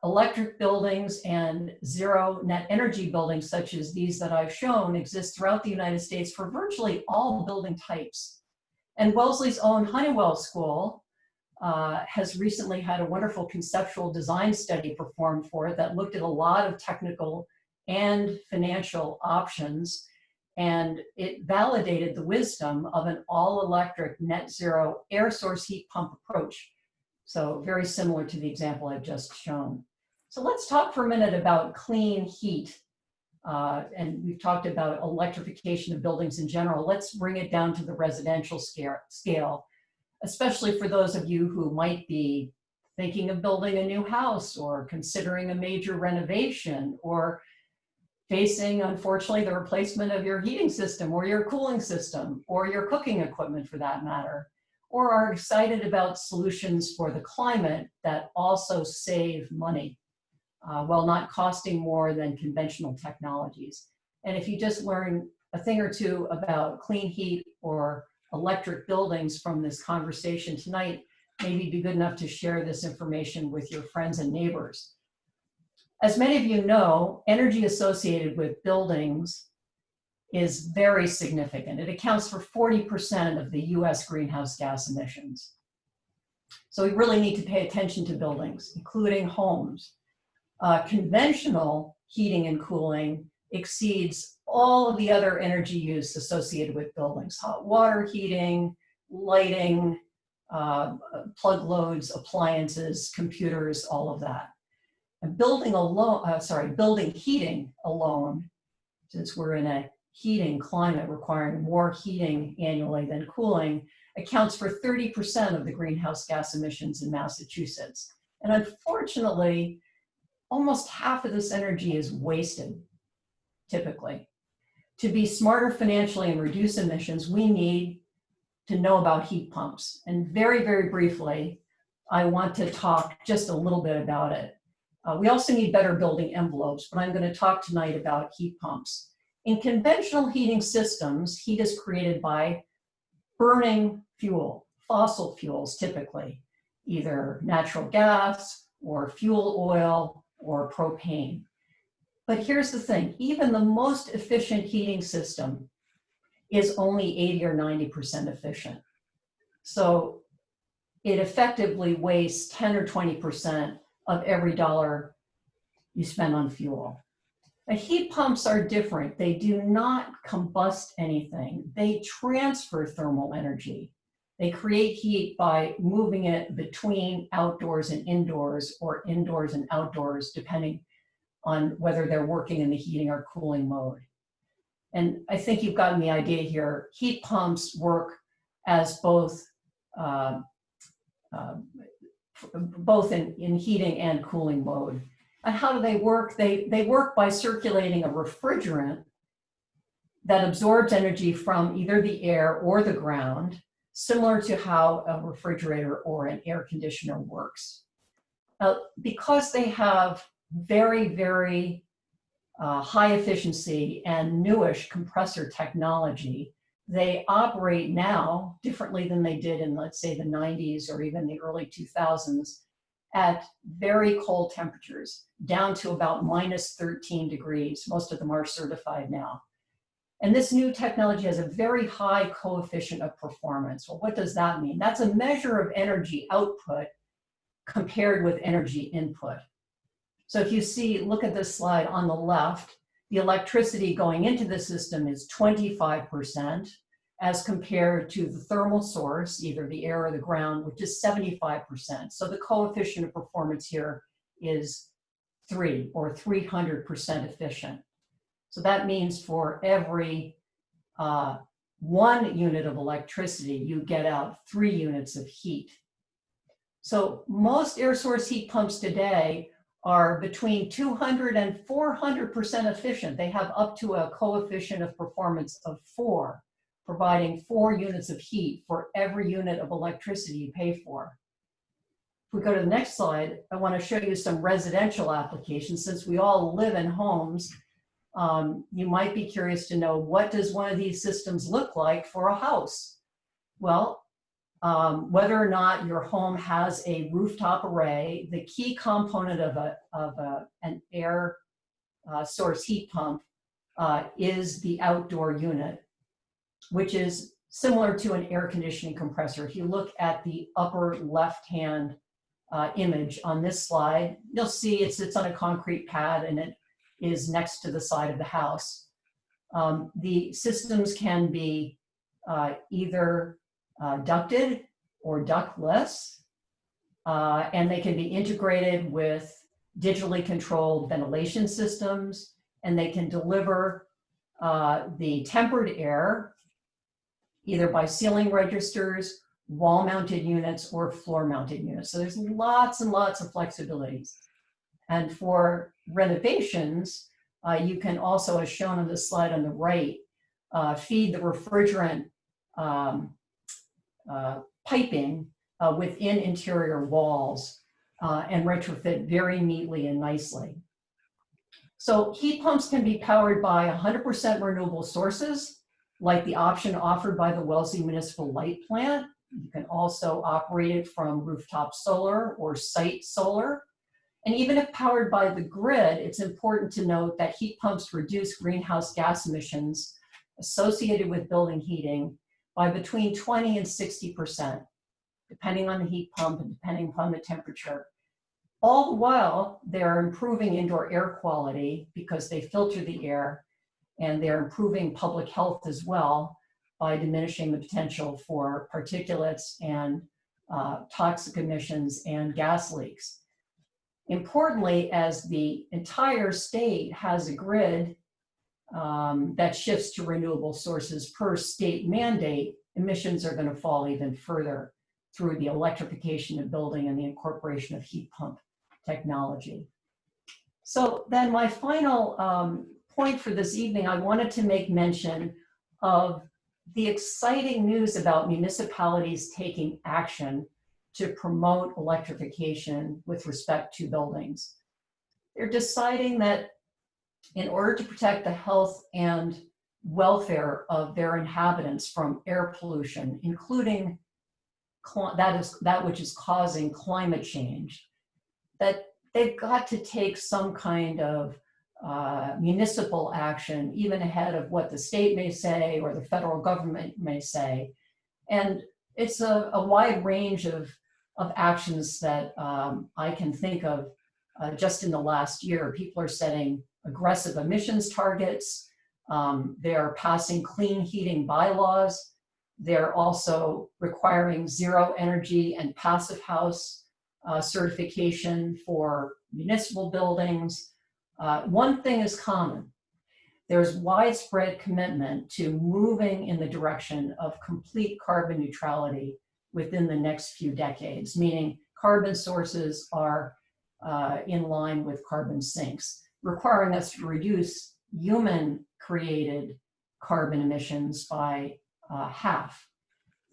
Electric buildings and zero net energy buildings such as these that I've shown exist throughout the United States for virtually all building types. And Wellesley's own Honeywell School has recently had a wonderful conceptual design study performed for it that looked at a lot of technical and financial options, and it validated the wisdom of an all-electric net zero air source heat pump approach. So very similar to the example I've just shown. So let's talk for a minute about clean heat. And we've talked about electrification of buildings in general. Let's bring it down to the residential scale, especially for those of you who might be thinking of building a new house or considering a major renovation or facing, unfortunately, the replacement of your heating system or your cooling system or your cooking equipment for that matter, or are excited about solutions for the climate that also save money while not costing more than conventional technologies. And if you just learn a thing or two about clean heat or electric buildings from this conversation tonight, maybe be good enough to share this information with your friends and neighbors. As many of you know, energy associated with buildings is very significant. It accounts for 40% of the US greenhouse gas emissions. So we really need to pay attention to buildings, including homes. Conventional heating and cooling exceeds all of the other energy use associated with buildings: hot water heating, lighting, plug loads, appliances, computers, all of that. And building heating alone, since we're in a heating climate requiring more heating annually than cooling, accounts for 30% of the greenhouse gas emissions in Massachusetts. And unfortunately, almost half of this energy is wasted, typically. To be smarter financially and reduce emissions, we need to know about heat pumps. And very, very briefly, I want to talk just a little bit about it. We also need better building envelopes, but I'm going to talk tonight about heat pumps. In conventional heating systems, heat is created by burning fuel, fossil fuels typically, either natural gas or fuel oil or propane. But here's the thing, even the most efficient heating system is only 80 or 90% efficient. So it effectively wastes 10 or 20% of every dollar you spend on fuel. Now, heat pumps are different. They do not combust anything. They transfer thermal energy. They create heat by moving it between outdoors and indoors, or indoors and outdoors, depending on whether they're working in the heating or cooling mode. And I think you've gotten the idea here. Heat pumps work as both in heating and cooling mode. And how do they work? They work by circulating a refrigerant that absorbs energy from either the air or the ground, similar to how a refrigerator or an air conditioner works. Because they have very, very high efficiency and newish compressor technology, they operate now differently than they did in, let's say, the 90s or even the early 2000s at very cold temperatures, down to about minus 13 degrees. Most of them are certified now. And this new technology has a very high coefficient of performance. Well, what does that mean? That's a measure of energy output compared with energy input. So if you see, look at this slide on the left, the electricity going into the system is 25% as compared to the thermal source, either the air or the ground, which is 75%. So the coefficient of performance here is 3 or 300% efficient. So that means for every 1 unit of electricity, you get out 3 units of heat. So most air source heat pumps today are between 200 and 400% efficient. They have up to a coefficient of performance of 4, providing 4 units of heat for every unit of electricity you pay for. If we go to the next slide, I want to show you some residential applications. Since we all live in homes, you might be curious to know, what does one of these systems look like for a house? Well, whether or not your home has a rooftop array, the key component of an air source heat pump is the outdoor unit, which is similar to an air conditioning compressor. If you look at the upper left-hand image on this slide, you'll see it sits on a concrete pad and it is next to the side of the house. The systems can be either ducted or ductless, and they can be integrated with digitally controlled ventilation systems, and they can deliver the tempered air either by ceiling registers, wall-mounted units, or floor-mounted units. So there's lots and lots of flexibilities. And for renovations, you can also, as shown on the slide on the right, feed the refrigerant piping within interior walls and retrofit very neatly and nicely. So heat pumps can be powered by 100% renewable sources, like the option offered by the Wellesley Municipal Light Plant. You can also operate it from rooftop solar or site solar. And even if powered by the grid, it's important to note that heat pumps reduce greenhouse gas emissions associated with building heating by between 20 and 60%, depending on the heat pump and depending upon the temperature. All the while, they're improving indoor air quality because they filter the air, and they're improving public health as well by diminishing the potential for particulates and toxic emissions and gas leaks. Importantly, as the entire state has a grid that shifts to renewable sources per state mandate, emissions are going to fall even further through the electrification of building and the incorporation of heat pump technology. So then my final point for this evening, I wanted to make mention of the exciting news about municipalities taking action to promote electrification with respect to buildings. They're deciding that in order to protect the health and welfare of their inhabitants from air pollution, including that which is causing climate change, that they've got to take some kind of municipal action, even ahead of what the state may say or the federal government may say. And it's a wide range of actions that I can think of just in the last year. People are setting aggressive emissions targets. They're passing clean heating bylaws. They're also requiring zero energy and passive house certification for municipal buildings. One thing is common. There's widespread commitment to moving in the direction of complete carbon neutrality within the next few decades, meaning carbon sources are in line with carbon sinks, requiring us to reduce human-created carbon emissions by half.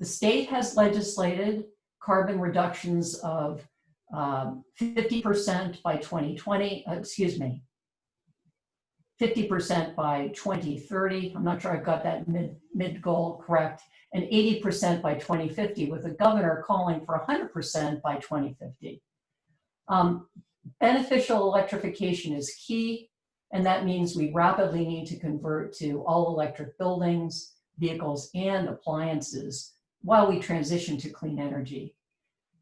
The state has legislated carbon reductions of 50% by 2020, 50% by 2030. I'm not sure I've got that mid goal correct, and 80% by 2050, with the governor calling for 100% by 2050. Beneficial electrification is key, and that means we rapidly need to convert to all electric buildings, vehicles, and appliances while we transition to clean energy.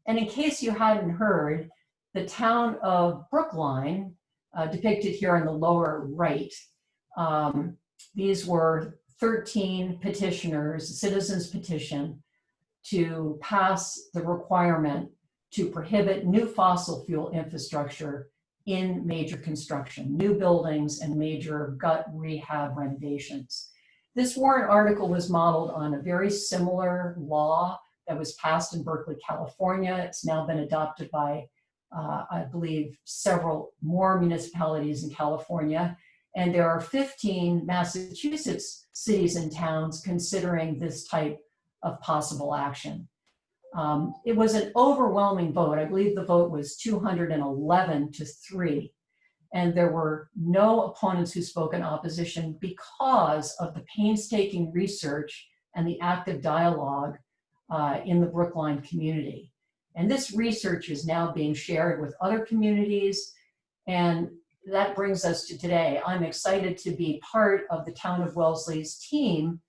And in case you hadn't heard, the town of Brookline, depicted here in the lower right, these were 13 petitioners, citizens petition to pass the requirement to prohibit new fossil fuel infrastructure in major construction, new buildings and major gut rehab renovations. This warrant article was modeled on a very similar law that was passed in Berkeley, California. It's now been adopted by, I believe, several more municipalities in California. And there are 15 Massachusetts cities and towns considering this type of possible action. It was an overwhelming vote. I believe the vote was 211 to 3. And there were no opponents who spoke in opposition because of the painstaking research and the active dialogue in the Brookline community. And this research is now being shared with other communities. And that brings us to today. I'm excited to be part of the town of Wellesley's team,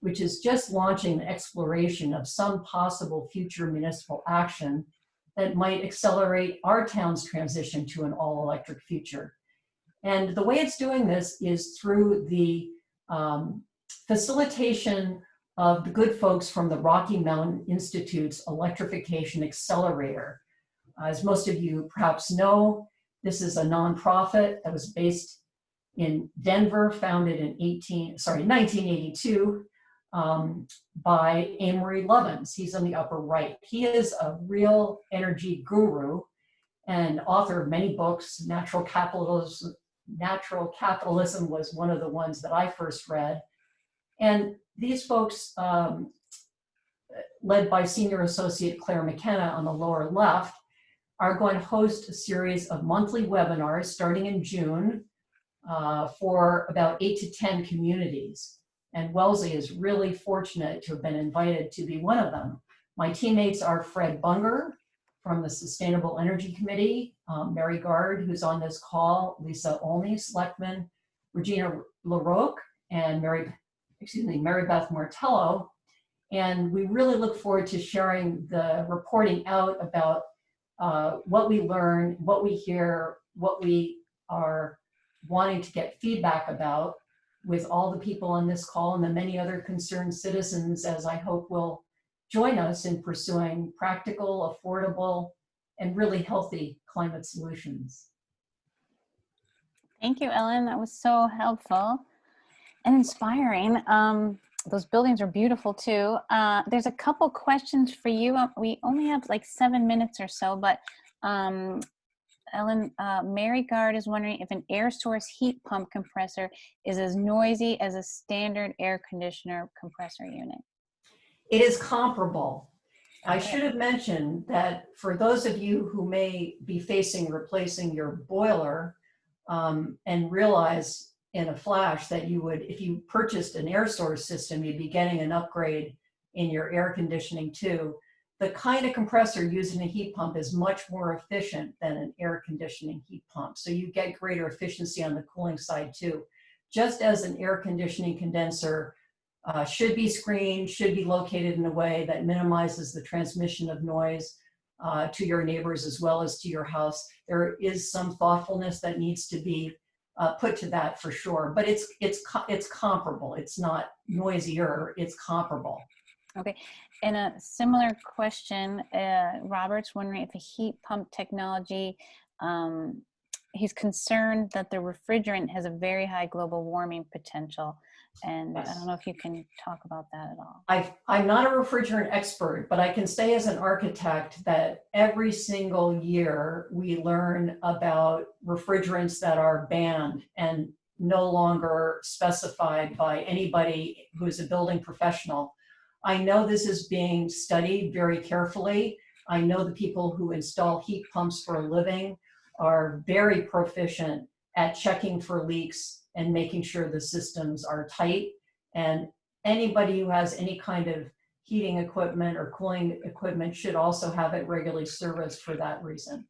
which is just launching the exploration of some possible future municipal action that might accelerate our town's transition to an all-electric future. And the way it's doing this is through the facilitation of the good folks from the Rocky Mountain Institute's Electrification Accelerator. As most of you perhaps know, this is a nonprofit that was based in Denver, founded in 1982 by Amory Lovins. He's on the upper right. He is a real energy guru and author of many books. Natural Capitalism was one of the ones that I first read. And these folks, led by Senior Associate Claire McKenna on the lower left, are going to host a series of monthly webinars starting in June for about 8 to 10 communities. And Wellesley is really fortunate to have been invited to be one of them. My teammates are Fred Bunger from the Sustainable Energy Committee, Mary Gard, who's on this call, Lisa Olney, Selectman, Regina LaRocque, and Mary Beth Martello. And we really look forward to sharing the reporting out about what we learn, what we hear, what we are wanting to get feedback about with all the people on this call and the many other concerned citizens, as I hope will join us in pursuing practical, affordable, and really healthy climate solutions. Thank you, Ellen. That was so helpful and inspiring. Those buildings are beautiful too. There's a couple questions for you. We only have like 7 minutes or so, but Ellen, Mary Gard is wondering if an air source heat pump compressor is as noisy as a standard air conditioner compressor unit. It is comparable. I should have mentioned that for those of you who may be facing replacing your boiler and realize in a flash that you would, if you purchased an air source system, you'd be getting an upgrade in your air conditioning too. The kind of compressor used in a heat pump is much more efficient than an air conditioning heat pump. So you get greater efficiency on the cooling side too. Just as an air conditioning condenser should be screened, should be located in a way that minimizes the transmission of noise to your neighbors as well as to your house. There is some thoughtfulness that needs to be put to that for sure, but it's comparable. It's not noisier, it's comparable. Okay, and a similar question, Robert's wondering if a heat pump technology, he's concerned that the refrigerant has a very high global warming potential. And I Yes. don't know if you can talk about that at all. I'm not a refrigerant expert, but I can say as an architect that every single year we learn about refrigerants that are banned and no longer specified by anybody who's a building professional. I know this is being studied very carefully. I know the people who install heat pumps for a living are very proficient at checking for leaks and making sure the systems are tight. And anybody who has any kind of heating equipment or cooling equipment should also have it regularly serviced for that reason.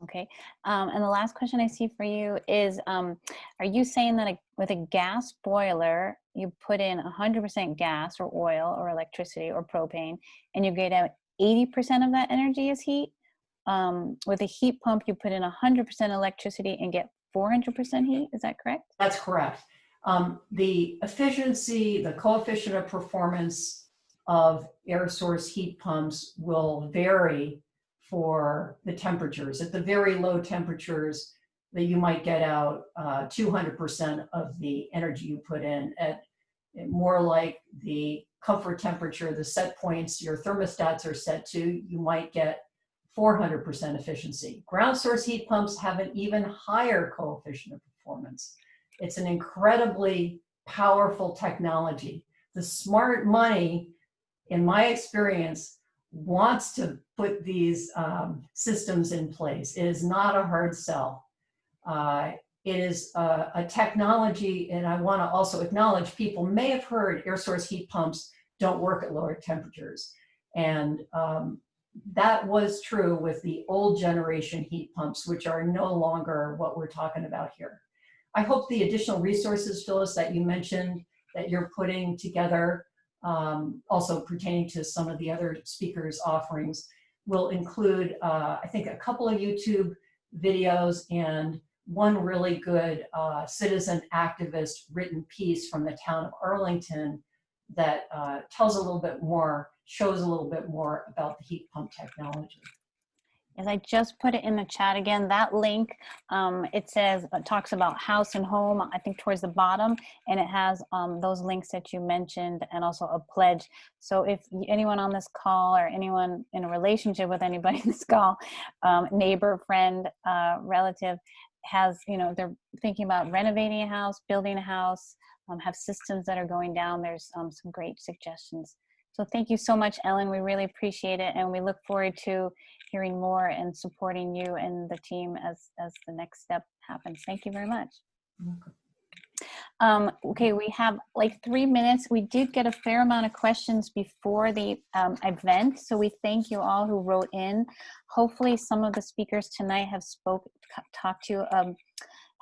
Okay, and the last question I see for you is, are you saying that with a gas boiler, you put in 100% gas or oil or electricity or propane, and you get out 80% of that energy as heat? With a heat pump, you put in 100% electricity and get 400% heat, is that correct? That's correct. The efficiency, the coefficient of performance of air source heat pumps will vary for the temperatures. At the very low temperatures, that you might get out 200% of the energy you put in. At more like the comfort temperature, the set points your thermostats are set to, you might get 400% efficiency. Ground source heat pumps have an even higher coefficient of performance. It's an incredibly powerful technology. The smart money, in my experience, wants to put these systems in place. It is not a hard sell. It is a technology, and I want to also acknowledge people may have heard air source heat pumps don't work at lower temperatures. And that was true with the old generation heat pumps, which are no longer what we're talking about here. I hope the additional resources, Phyllis, that you mentioned that you're putting together, also pertaining to some of the other speakers' offerings, will include, I think, a couple of YouTube videos and one really good citizen activist written piece from the town of Arlington that tells a little bit more, shows a little bit more about the heat pump technology. As I just put it in the chat again, that link, it talks about house and home, I think towards the bottom, and it has those links that you mentioned and also a pledge. So if anyone on this call or anyone in a relationship with anybody in this call, neighbor, friend, relative, has, they're thinking about renovating a house, building a house, have systems that are going down, there's some great suggestions. So thank you so much, Ellen. We really appreciate it, and we look forward to hearing more and supporting you and the team as the next step happens. Thank you very much. Okay, we have like 3 minutes. We did get a fair amount of questions before the event, so we thank you all who wrote in. Hopefully some of the speakers tonight have talked to you,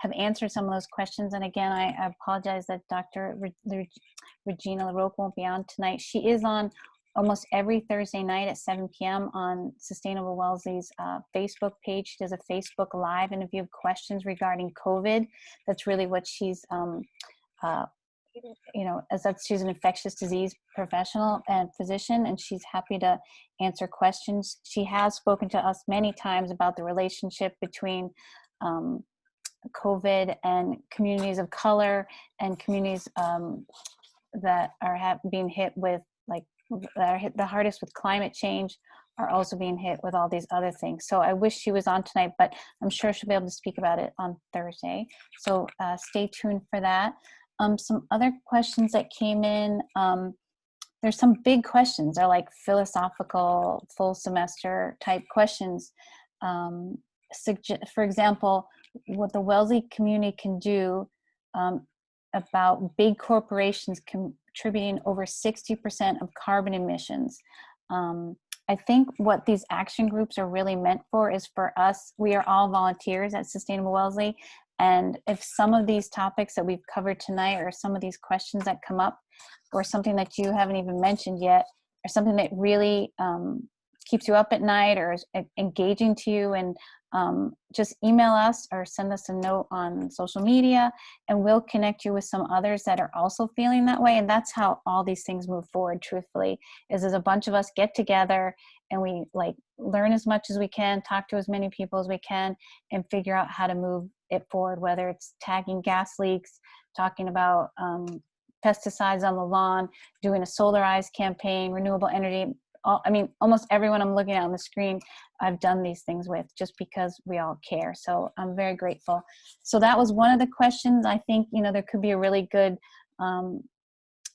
have answered some of those questions. And again, I apologize that Dr. Regina LaRocque won't be on tonight. She is on almost every Thursday night at 7 p.m. on Sustainable Wellesley's Facebook page. She does a Facebook Live, and if you have questions regarding COVID, that's really what she's, she's an infectious disease professional and physician, and she's happy to answer questions. She has spoken to us many times about the relationship between COVID and communities of color and communities that are being hit with that are hit the hardest with climate change are also being hit with all these other things. So I wish she was on tonight, but I'm sure she'll be able to speak about it on Thursday. So stay tuned for that. Some other questions that came in, there's some big questions. They're like philosophical, full semester type questions. For example, what the Wellesley community can do about big corporations contributing over 60% of carbon emissions. I think what these action groups are really meant for is for us, we are all volunteers at Sustainable Wellesley, and if some of these topics that we've covered tonight or some of these questions that come up or something that you haven't even mentioned yet or something that really keeps you up at night or is engaging to you, and just email us or send us a note on social media, and we'll connect you with some others that are also feeling that way. And that's how all these things move forward, truthfully, is as a bunch of us get together and we like learn as much as we can, talk to as many people as we can, and figure out how to move it forward, whether it's tagging gas leaks, talking about pesticides on the lawn, doing a solarized campaign, renewable energy. I mean, almost everyone I'm looking at on the screen, I've done these things with, just because we all care. So I'm very grateful. So that was one of the questions. I think, you know, there could be a really good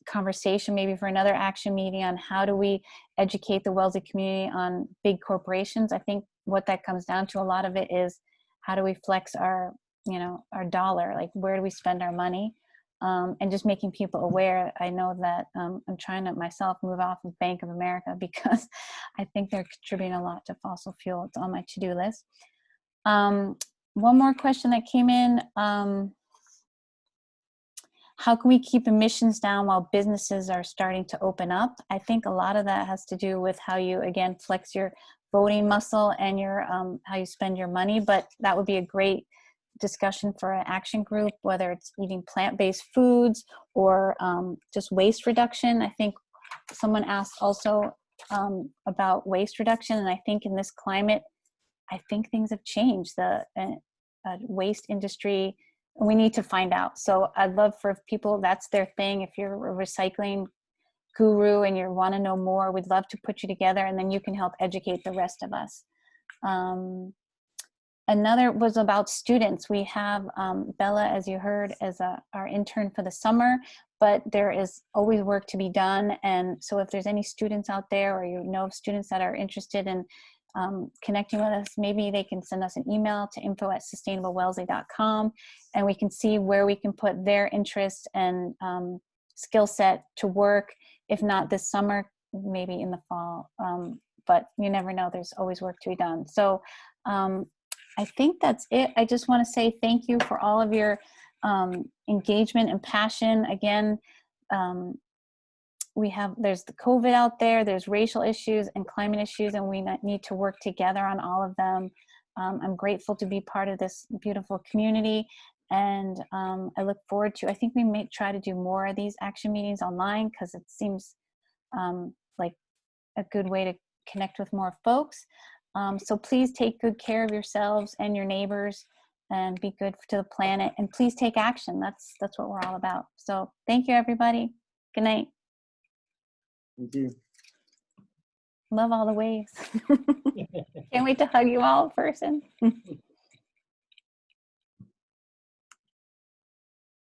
conversation maybe for another action meeting on how do we educate the Wellesley community on big corporations. I think what that comes down to, a lot of it is how do we flex our, you know, our dollar, like where do we spend our money? And just making people aware. I know that I'm trying to myself move off of Bank of America because I think they're contributing a lot to fossil fuel. It's on my to-do list. One more question that came in. How can we keep emissions down while businesses are starting to open up? I think a lot of that has to do with how you, again, flex your voting muscle and your how you spend your money. But that would be a great discussion for an action group, whether it's eating plant-based foods or just waste reduction. I think someone asked also about waste reduction, and I think in this climate, I think things have changed. The waste industry, we need to find out. So I'd love for people, that's their thing. If you're a recycling guru and you want to know more, we'd love to put you together, and then you can help educate the rest of us. Another was about students. We have Bella, as you heard, as our intern for the summer, but there is always work to be done. And so if there's any students out there, or you know of students that are interested in connecting with us, maybe they can send us an email to info@sustainablewellesley.com, and we can see where we can put their interest and skill set to work. If not this summer, maybe in the fall. But you never know, there's always work to be done. So I think that's it. I just want to say thank you for all of your engagement and passion. Again, there's the COVID out there, there's racial issues and climate issues, and we need to work together on all of them. I'm grateful to be part of this beautiful community, and I look forward to, I think we may try to do more of these action meetings online, because it seems like a good way to connect with more folks. So please take good care of yourselves and your neighbors, and be good to the planet, and please take action. That's what we're all about. So thank you, everybody. Good night. Thank you. Love all the waves. Can't wait to hug you all in person.